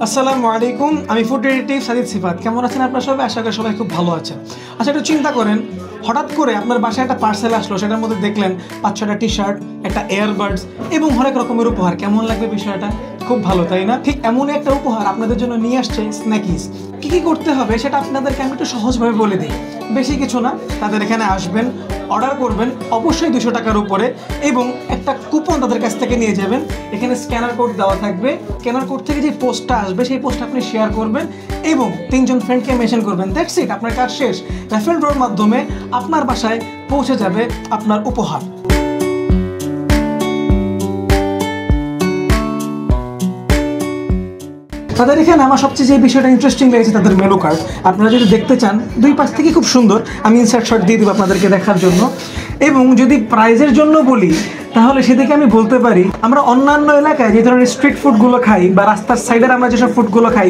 আসসালামু আলাইকুম, আমি ফুড ডিটেকটিভ সাজিদ সিফাত। কেমন আছেন আপনারা সবাই? আশা করি সবাই খুব ভালো আছেন। আচ্ছা, একটু চিন্তা করেন, হঠাৎ করে আপনার বাসায় একটা পার্সেল আসলো, সেটার মধ্যে দেখলেন 5-6টা টি-শার্ট, একটা এয়ারবাডস এবং হরেক রকমের উপহার। কেমন লাগবে বিষয়টা? খুব ভালো, তাই না? ঠিক এমনই একটা উপহার আপনাদের জন্য নিয়ে আসছে স্ন্যাকিজ। কী কী করতে হবে সেটা আপনাদেরকে আমি একটু সহজভাবে বলে দিই। বেশি কিছু না, তাদের এখানে আসবেন, অর্ডার করবেন অবশ্যই 200 টাকার উপরে, এবং একটা কুপন তাদের কাছ থেকে নিয়ে যাবেন। এখানে স্ক্যানার কোড দেওয়া থাকবে। স্ক্যানার কোড থেকে যে পোস্টটা আসবে সেই পোস্টটা আপনি শেয়ার করবেন এবং 3 জন ফ্রেন্ডকে মেনশন করবেন। দ্যাটস ইট, আপনার কাজ শেষ। রেফারেল ড্রর মাধ্যমে আপনার বাসায় পৌঁছে যাবে আপনার উপহার। তাদের এখানে আমার সবচেয়ে যে বিষয়টা ইন্টারেস্টিং লেগেছে তাদের মেনু কার্ড। আপনারা যদি দেখতে চান, 2 পাশ থেকে খুব সুন্দর, আমি ইনসার্ট শট দিয়ে দেবো আপনাদেরকে দেখার জন্য। এবং যদি প্রাইজের জন্য বলি তাহলে সেদিকে আমি বলতে পারি, আমরা অন্যান্য এলাকায় যে ধরনের স্ট্রিট ফুডগুলো খাই বা রাস্তার সাইডের আমরা যেসব ফুডগুলো খাই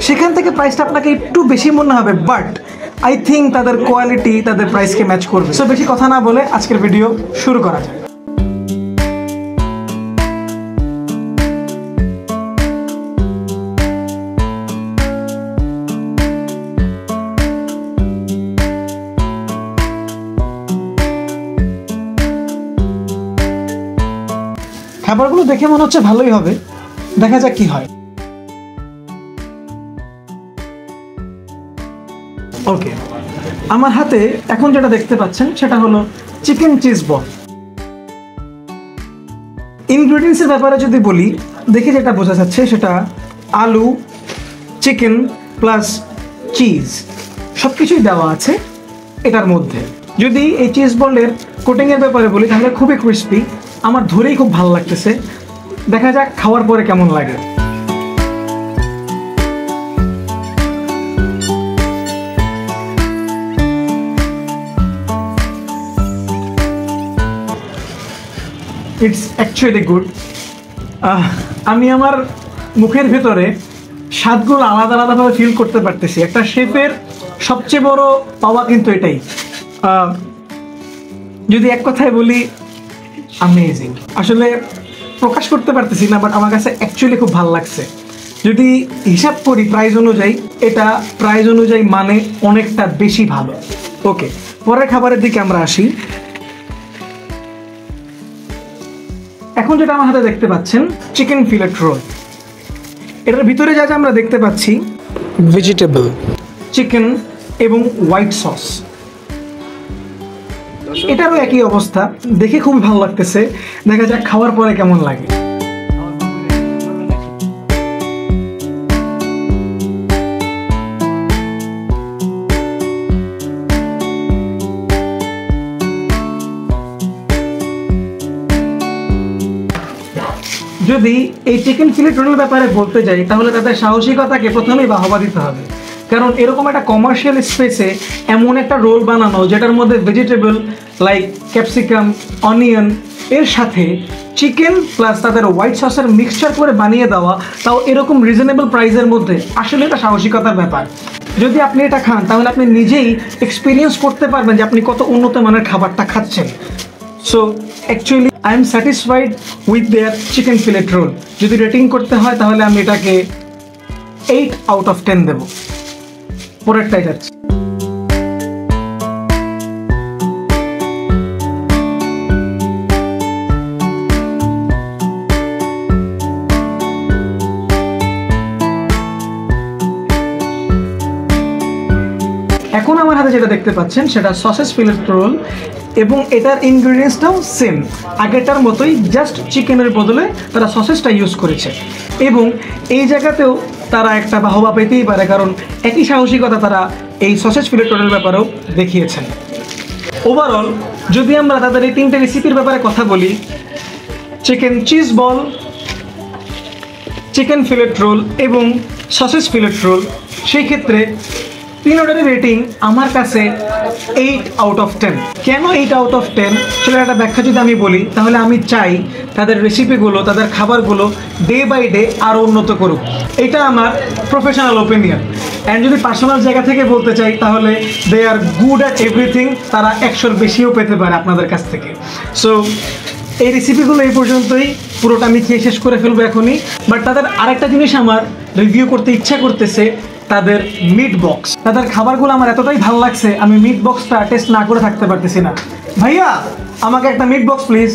সেখান থেকে প্রাইসটা আপনাকে একটু বেশি মনে হবে, বাট আই থিঙ্ক তাদের কোয়ালিটি তাদের প্রাইসকে ম্যাচ করবে। সো বেশি কথা না বলে আজকের ভিডিও শুরু করা যায়। খাবারগুলো দেখে মনে হচ্ছে ভালোই হবে, দেখা যাক কি হয়। ওকে, আমার হাতে এখন যেটা দেখতে পাচ্ছেন সেটা হলো চিকেন চিজ বল। ইনগ্রেডিয়েন্টসের ব্যাপারে যদি বলি, দেখে যেটা বোঝা যাচ্ছে সেটা আলু, চিকেন প্লাস চিজ সব কিছুই দেওয়া আছে এটার মধ্যে। যদি এই চিজ বলের কোটিংয়ের ব্যাপারে বলি তাহলে খুবই ক্রিস্পি, আমার ধরেই খুব ভালো লাগতেছে। দেখা যাক খাওয়ার পরে কেমন লাগে। It's actually good. আমি আমার মুখের ভেতরে স্বাদগুলো আলাদা আলাদাভাবে ফিল করতে পারতেছি। একটা শেফের সবচেয়ে বড় পাওয়া কিন্তু এটাই। যদি এক কথায় বলি, অ্যামেজিং। আসলে প্রকাশ করতে পারতেছি না, বাট আমার কাছে অ্যাকচুয়ালি খুব ভালো লাগছে। যদি হিসাব করি প্রাইস অনুযায়ী, এটা প্রাইস অনুযায়ী মানে অনেকটা বেশি ভালো। ওকে, পরের খাবারের দিকে আমরা আসি। এখন যেটা আমার হাতে দেখতে পাচ্ছেন চিকেন ফিলেট রোল। এটার ভিতরে যা যা আমরা দেখতে পাচ্ছি, ভেজিটেবল, চিকেন এবং হোয়াইট সস। এটারও একই অবস্থা, দেখে খুবই ভালো লাগতেছে। দেখা যাক খাওয়ার পরে কেমন লাগে। যদি এই চিকেন ফিলেট রোলের ব্যাপারে বলতে যাই তাহলে তাদের সাহসিকতাকে প্রথমেই বাহবা দিতে হবে, কারণ এরকম একটা কমার্শিয়াল স্পেসে এমন একটা রোল বানানো যেটার মধ্যে ভেজিটেবল লাইক ক্যাপসিকাম, অনিয়ন এর সাথে চিকেন প্লাস তাদের হোয়াইট সসের মিক্সচার করে বানিয়ে দেওয়া, তাও এরকম রিজনেবল প্রাইসের মধ্যে, আসলে এটা সাহসিকতার ব্যাপার। যদি আপনি এটা খান তাহলে আপনি নিজেই এক্সপিরিয়েন্স করতে পারবেন যে আপনি কত উন্নত মানের খাবারটা খাচ্ছেন। So actually I am satisfied with their chicken fillet roll. যদি রেটিং করতে হয় তাহলে আমি এটাকে 8 আউট অফ 10 দেবো। পরেরটাই যাচ্ছে। এখন আমার হাতে যেটা দেখতে পাচ্ছেন সেটা সসেস ফিলেট রোল, এবং এটার ইনগ্রিডিয়েন্টসটাও সেম আগেরটার মতোই, জাস্ট চিকেনের বদলে তারা সসেসটা ইউজ করেছে। এবং এই জায়গাতেও তারা একটা বাহবা পেতেই পারে, কারণ একই সাহসিকতা তারা এই সসেজ ফিলেট রোলের ব্যাপারেও দেখিয়েছেন। ওভারঅল যদি আমরা তাদের এই 3টে রেসিপির ব্যাপারে কথা বলি, chicken cheese ball, chicken fillet roll এবং সসেজ ফিলেট রোল, সেই ক্ষেত্রে 3টারই রেটিং আমার কাছে 8 আউট অফ 10। কেন 8 আউট অফ 10 সেটার একটা ব্যাখ্যা যদি আমি বলি তাহলে আমি চাই তাদের রেসিপিগুলো, তাদের খাবারগুলো ডে বাই ডে আরও উন্নত করুক। এটা আমার প্রফেশনাল ওপিনিয়ন। অ্যান্ড যদি পার্সোনাল জায়গা থেকে বলতে চাই তাহলে দে আর গুড অ্যাট এভরিথিং। তারা 100-র বেশিও পেতে পারে আপনাদের কাছ থেকে। সো এই রেসিপিগুলো এই পর্যন্তই, পুরোটা আমি খেয়ে শেষ করে ফেলবো এখনই। বাট তাদের আরেকটা জিনিস আমার রিভিউ করতে ইচ্ছা করতেছে তাদের মিট বক্স। তাদের খাবারগুলো আমার এতটাই ভালো লাগছে, আমি মিট বক্সটা টেস্ট না করে থাকতে পারতেছি না। ভাইয়া আমাকে একটা মিট বক্স প্লিজ।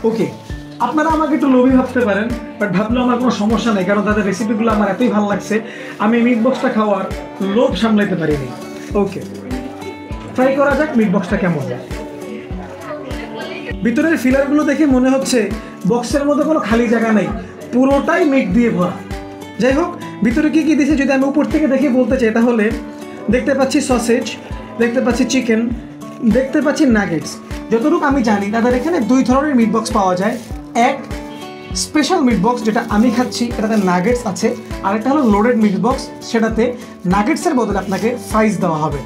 ওকে, আপনারা আমাকে একটু লোভী ভাবতে পারেন, বাট ভাবলেও আমার কোনো সমস্যা নেই, কারণ তাদের রেসিপিগুলো আমার এতই ভালো লাগছে আমি মিট বক্সটা খাওয়ার লোভ সামলাইতে পারিনি। ওকে, ট্রাই করা যাক মিট বক্সটা কেমন। ভিতরের ফিলারগুলো দেখে মনে হচ্ছে বক্সের মধ্যে কোনো খালি জায়গা নেই, পুরোটাই মিট দিয়ে ভরা। যাই হোক, ভিতরে কী কী দিয়েছে যদি আমি উপর থেকে দেখে বলতে চাই, তাহলে দেখতে পাচ্ছি সসেজ, দেখতে পাচ্ছি চিকেন, দেখতে পাচ্ছি নাগেটস। যতটুকু আমি জানি তাদের এখানে 2 ধরনের মিট বক্স পাওয়া যায়। এক স্পেশাল মিট বক্স যেটা আমি খাচ্ছি, এটাতে নাগেটস আছে, আর একটা হলো লোডেড মিট বক্স, সেটাতে নাগেটসের বদলে আপনাকে ফ্রাইজ দেওয়া হবে।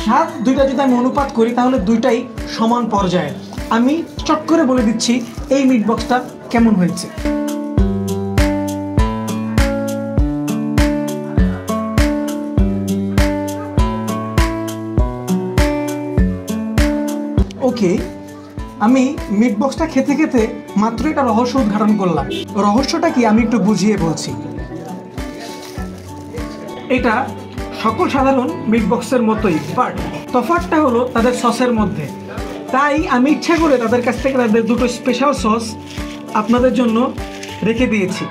স্বাদ দুইটা যদি আমি অনুপাত করি তাহলে দুইটাই সমান পর্যায়ে। আমি চট করে বলে দিচ্ছি এই মিট বক্সটা কেমন হয়েছে। ওকে, আমি মিট বক্সটা খেতে খেতে মাত্র একটা রহস্য উদ্ঘাটন করলাম। রহস্যটা কি আমি একটু বুঝিয়ে বলছি। এটা সকল সাধারণ মিট বক্সের মতোই, বাট তফাৎটা হলো তাদের সসের মধ্যে। তাই আমি ইচ্ছা করে তাদের কাছ থেকে তাদের 2টো স্পেশাল সস আপনাদের জন্য রেখে দিয়েছি।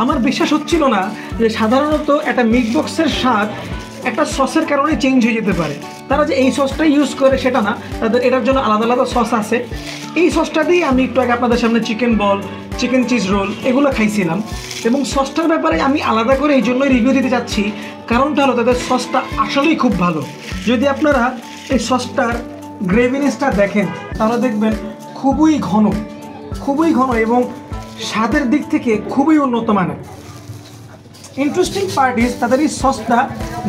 আমার বিশ্বাস হচ্ছিল না যে সাধারণত একটা মিট বক্সের স্বাদ একটা সসের কারণে চেঞ্জ হয়ে যেতে পারে। তারা যে এই সসটা ইউজ করে সেটা না, তাদের এটার জন্য আলাদা আলাদা সস আছে। এই সসটা দিয়ে আমি একটু আগে আপনাদের সামনে চিকেন বল, চিকেন চিজ রোল এগুলো খাইছিলাম, এবং সসটার ব্যাপারে আমি আলাদা করে এই জন্যই রিভিউ দিতে চাচ্ছি, কারণটা হলো তাদের সসটা আসলেই খুব ভালো। যদি আপনারা এই সসটার গ্রেভিনেসটা দেখেন তাহলে দেখবেন খুবই ঘন এবং স্বাদের দিক থেকে খুবই উন্নত মানের। ইন্টারেস্টিং পার্ট ইজ তাদের এই সসটা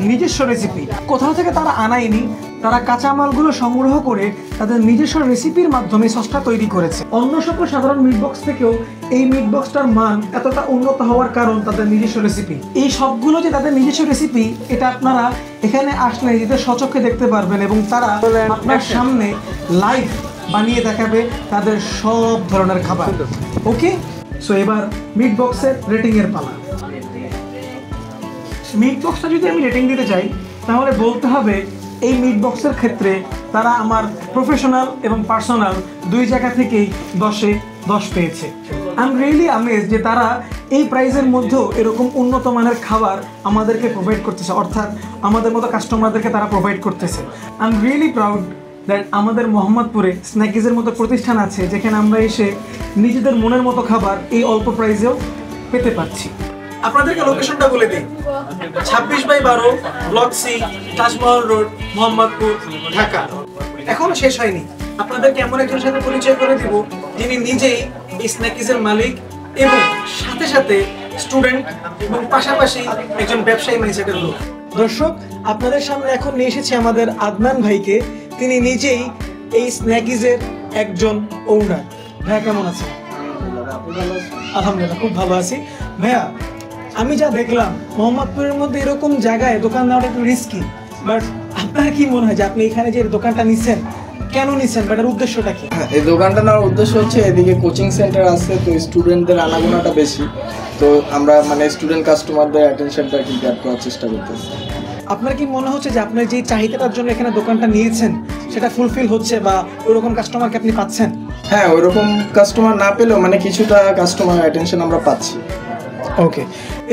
নিজস্ব রেসিপি, কোথাও থেকে তারা আনায়নি। তারা কাঁচামালগুলো সংগ্রহ করে তাদের নিজস্ব রেসিপির মাধ্যমে সসটা তৈরি করেছে। অন্য সকল সাধারণ মিট বক্স থেকেও এই মিট বক্সটার মান এতটা উন্নত হওয়ার কারণ তাদের নিজস্ব রেসিপি। এই সবগুলো যে তাদের নিজস্ব রেসিপি, এটা আপনারা এখানে আসলে নিজেদের স্বচক্ষে দেখতে পারবেন, এবং তারা আপনার সামনে লাইভ বানিয়ে দেখাবে তাদের সব ধরনের খাবার। ওকে, সো এবার মিট বক্সের রেটিংয়ের পালা। মিট বক্সটা যদি আমি রেটিং দিতে চাই তাহলে বলতে হবে এই মিট বক্সের ক্ষেত্রে তারা আমার প্রফেশনাল এবং পার্সোনাল 2 জায়গা থেকেই 10-এ 10 পেয়েছে। আই এম রিয়েলি আমেজড যে তারা এই প্রাইসের মধ্যেও এরকম উন্নত মানের খাবার আমাদেরকে প্রোভাইড করতেছে, অর্থাৎ আমাদের মতো কাস্টমারদেরকে তারা প্রোভাইড করতেছে। I am really proud that আমাদের মোহাম্মদপুরে স্ন্যাকিজের মতো প্রতিষ্ঠান আছে যেখানে আমরা এসে নিজেদের মনের মতো খাবার এই অল্প প্রাইসেও পেতে পারছি। আপনাদেরকে লোকেশনটা বলে দিই, 26/12 block C, Taj Mahal road, Mohammadpur, Dhaka. এখনো শেষ হয়নি, আপনাদেরকে এমন একজনের সাথে পরিচয় করে দিব যিনি নিজেই এই স্ন্যাকিজের মালিক এবং সাথে সাথে স্টুডেন্ট এবং পাশাপাশি একজন ব্যবসায়ী মাইন্ডসেটের লোক। দর্শক, আপনাদের সামনে এখন নিয়ে এসেছি আমাদের আদনান ভাইকে। তিনি নিজেই এই স্ন্যাকিজের একজন ওনার। ভাইয়া কেমন আছেন? আলহামদুলিল্লাহ, খুব ভালো আছি। ভাইয়া, আমি যা দেখলাম মোহাম্মদপুরের মধ্যে এরকম জায়গায় দোকান নেওয়াটা একটু রিস্কি, বাট আপনার কি মনে হয় যে আপনি এখানে যে দোকানটা নিচ্ছেন, কেন নিচ্ছেন, এটার উদ্দেশ্যটা কি? এই দোকানটা নেওয়ার উদ্দেশ্য হচ্ছে এদিকে কোচিং সেন্টার আছে, তো স্টুডেন্টদের আনাগোনাটা বেশি, তো আমরা মানে স্টুডেন্ট কাস্টমারদের অ্যাটেনশনটা কি গ্র্যাব করার চেষ্টা করতেছি। আপনার কি মনে হচ্ছে যে আপনার যে চাহিদাটার জন্য এখানে দোকানটা নিয়েছেন সেটা ফুলফিল হচ্ছে, বা ওরকম কাস্টমারকে আপনি পাচ্ছেন? হ্যাঁ, ওইরকম কাস্টমার না পেলেও মানে কিছুটা কাস্টমার অ্যাটেনশন আমরা পাচ্ছি। ওকে,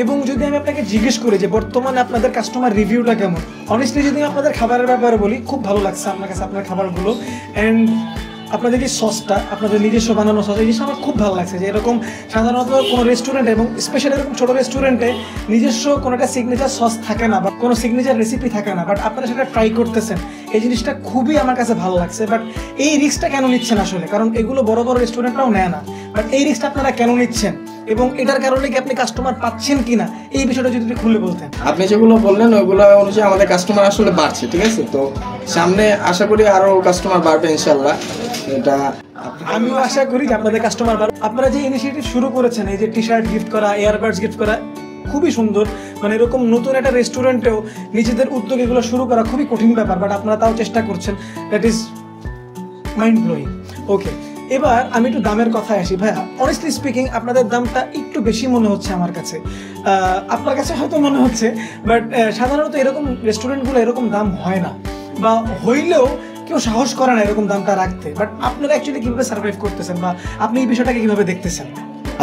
এবং যদি আমি আপনাকে জিজ্ঞেস করি যে বর্তমানে আপনাদের কাস্টমার রিভিউটা কেমন, অনেস্টলি যদি আমি আপনাদের খাবারের ব্যাপারে বলি, খুব ভালো লাগছে আপনার কাছে আপনার খাবারগুলো। অ্যান্ড আপনাদের যে সসটা, আপনাদের নিজস্ব বানানো সস, এই জিনিসটা আমার খুব ভালো লাগছে যে এরকম সাধারণত কোনো রেস্টুরেন্টে এবং স্পেশালি এরকম ছোটো রেস্টুরেন্টে নিজস্ব কোনো একটা সিগনেচার সস থাকে না বা কোনো সিগনেচার রেসিপি থাকে না, বাট আপনারা সেটা ট্রাই করতেছেন, এই জিনিসটা খুবই আমার কাছে ভালো লাগছে। বাট এই রিস্কটা কেন নিচ্ছেন আসলে? কারণ এগুলো বড় বড় রেস্টুরেন্টরাও নেয় না, বাট এই রিস্কটা আপনারা কেন নিচ্ছেন এবং এটার কারণে কি আপনি কাস্টমার পাচ্ছেন কিনা, এই বিষয়টা যদি খুলে বলতেন। আপনি যেগুলো বললেন ওইগুলো অনুযায়ী আমাদের কাস্টমার আসলে বাড়ছে, ঠিক আছে, তো সামনে আশা করি আরও কাস্টমার বাড়বে ইনশাল্লাহ। এটা আমিও আশা করি যে আপনাদের কাস্টমার বাড়বে। আপনারা যে ইনিশিয়েটিভ শুরু করেছেন, এই যে টি শার্ট গিফট করা, এয়ারবাডস গিফট করা, খুবই সুন্দর। মানে এরকম নতুন একটা রেস্টুরেন্টেও নিজেদের উদ্যোগ এগুলো শুরু করা খুবই কঠিন ব্যাপার, বাট আপনারা তাও চেষ্টা করছেন, দ্যাট ইজ মাইন্ড ব্লোয়িং। ওকে, এবার আমি একটু দামের কথায় আসি ভাইয়া। অনেস্টলি স্পিকিং আপনাদের দামটা একটু বেশি মনে হচ্ছে আমার কাছে, আপনার কাছে হয়তো মনে হচ্ছে, বাট সাধারণত এরকম রেস্টুরেন্টগুলো এরকম দাম হয় না, বা হইলেও কেউ সাহস করে না এরকম দামটা রাখতে। বাট আপনারা অ্যাকচুয়ালি কীভাবে সার্ভাইভ করতেছেন, বা আপনি এই বিষয়টাকে কীভাবে দেখতেছেন?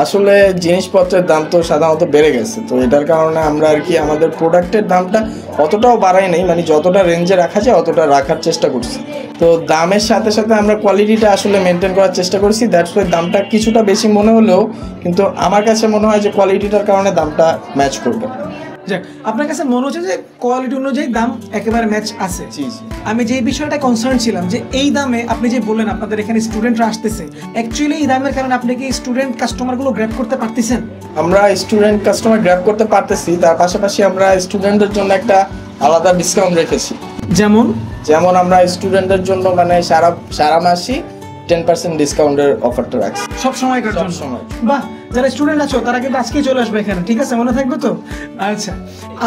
আসলে জিনিসপত্রের দাম তো সাধারণত বেড়ে গেছে, তো এটার কারণে আমরা আর কি আমাদের প্রোডাক্টের দামটা অতটাও বাড়াই নাই, মানে যতটা রেঞ্জে রাখা যায় অতটা রাখার চেষ্টা করছি। তো দামের সাথে সাথে আমরা কোয়ালিটিটা আসলে মেনটেন করার চেষ্টা করছি। দ্যাটস ওয়াই দামটা কিছুটা বেশি মনে হলেও কিন্তু আমার কাছে মনে হয় যে কোয়ালিটিটার কারণে দামটা ম্যাচ করবে। যাক, আপনার কাছে মনে হচ্ছে যে কোয়ালিটি অনুযায়ী দাম একেবারে ম্যাচ আছে। জি জি। আমি যে বিষয়টা কনসার্ন ছিলাম যে এই দামে আপনি যে বললেন আপনাদের এখানে স্টুডেন্টরা আসতেছে, অ্যাকচুয়ালি এই দামের কারণে আপনি কি স্টুডেন্ট কাস্টমারগুলো গ্র্যাব করতে পারতেছেন? আমরা স্টুডেন্ট কাস্টমার গ্র্যাব করতে পারতেছি, তার পাশাপাশি আমরা স্টুডেন্টদের জন্য একটা আলাদা ডিসকাউন্ট রেখেছি। যেমন আমরা স্টুডেন্টদের জন্য মানে সারা মাসই 10% ডিসকাউন্টের অফারটা রাখছি সব সময়কার জন্য। বাহ, যারা স্টুডেন্ট আছো তারা কিন্তু আজকেই চলে আসবে এখানে, ঠিক আছে? মনে থাকবে তো? আচ্ছা,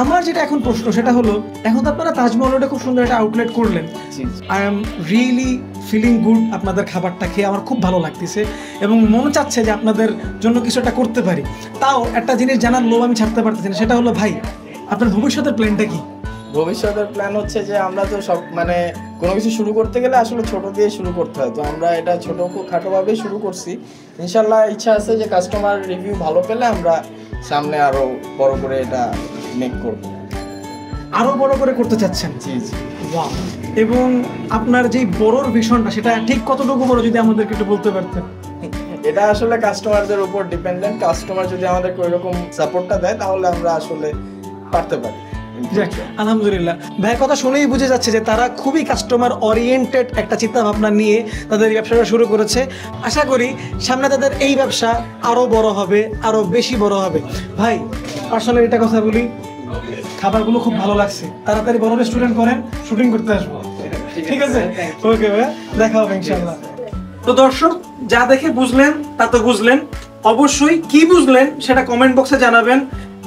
আমার যেটা এখন প্রশ্ন সেটা হলো, এখন তো আপনারা তাজমহল রোডে খুব সুন্দর একটা আউটলেট করলেন। I am really feeling good, আপনাদের খাবারটা খেয়ে আমার খুব ভালো লাগতেছে এবং মনে চাচ্ছে যে আপনাদের জন্য কিছু একটা করতে পারি। তাও একটা জিনিস জানার লোভ আমি ছাড়তে পারতেছি না, সেটা হলো ভাই আপনার ভবিষ্যতের প্ল্যানটা কি? ভবিষ্যতের প্ল্যান হচ্ছে যে আমরা তো সব মানে কোনো কিছু শুরু করতে গেলে আসলে ছোট দিয়ে শুরু করতে হয়, তো আমরা এটা খাটোভাবেই শুরু করছি। ইনশাল্লাহ ইচ্ছা আছে যে কাস্টমার রিভিউ ভালো পেলে আমরা সামনে আরো বড় করে এটা মেক করব। আরো বড় করে করতে চাচ্ছেন? জি জি। ওয়াও। এবং আপনার যেই বড়র ভিশনটা সেটা ঠিক কতটুকু বড় যদি আমাদেরকে একটু বলতে পারতেন? এটা আসলে কাস্টমারদের উপর ডিপেন্ডেন্ট। কাস্টমার যদি আমাদেরকে ওইরকম সাপোর্টটা দেয় তাহলে আমরা আসলে পারতে পারি। আলহামদুলিল্লাহ, ভাইয়ের কথা শুনেই বুঝে যাচ্ছে যে তারা খুবই কাস্টমার ওরিয়েন্টেড একটা চিন্তা ভাবনা নিয়ে তাদের এই ব্যবসাটা শুরু করেছে। আশা করি সামনে তাদের এই ব্যবসা আরো বড় হবে, আরো বেশি বড় হবে। ভাই পার্সোনালি এটা কথা বলি, খাবারগুলো খুব ভালো লাগছে, তাড়াতাড়ি বড় রেস্টুরেন্ট করেন, শুটিং করতে আসবো, ঠিক আছে? ওকে ভাই, দেখা হবে ইনশাআল্লাহ। তো দর্শক, যা দেখে বুঝলেন তা তো বুঝলেন, অবশ্যই কি বুঝলেন সেটা কমেন্ট বক্সে জানাবেন।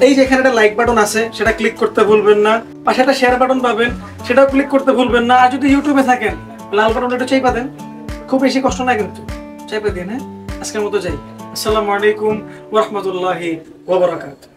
এই যে এখানে একটা লাইক বাটন আছে সেটা ক্লিক করতে ভুলবেন না, পাশে একটা শেয়ার বাটন পাবেন সেটাও ক্লিক করতে ভুলবেন না। আর যদি ইউটিউবে থাকেন লাল বাটনটা একটু চাইপা দেন, খুব বেশি কষ্ট না কিন্তু, চাইপা দিন। হ্যাঁ, আজকের মতো যাই। আসসালামু আলাইকুম ওয়া রাহমাতুল্লাহি ওয়া বারাকাতুহু।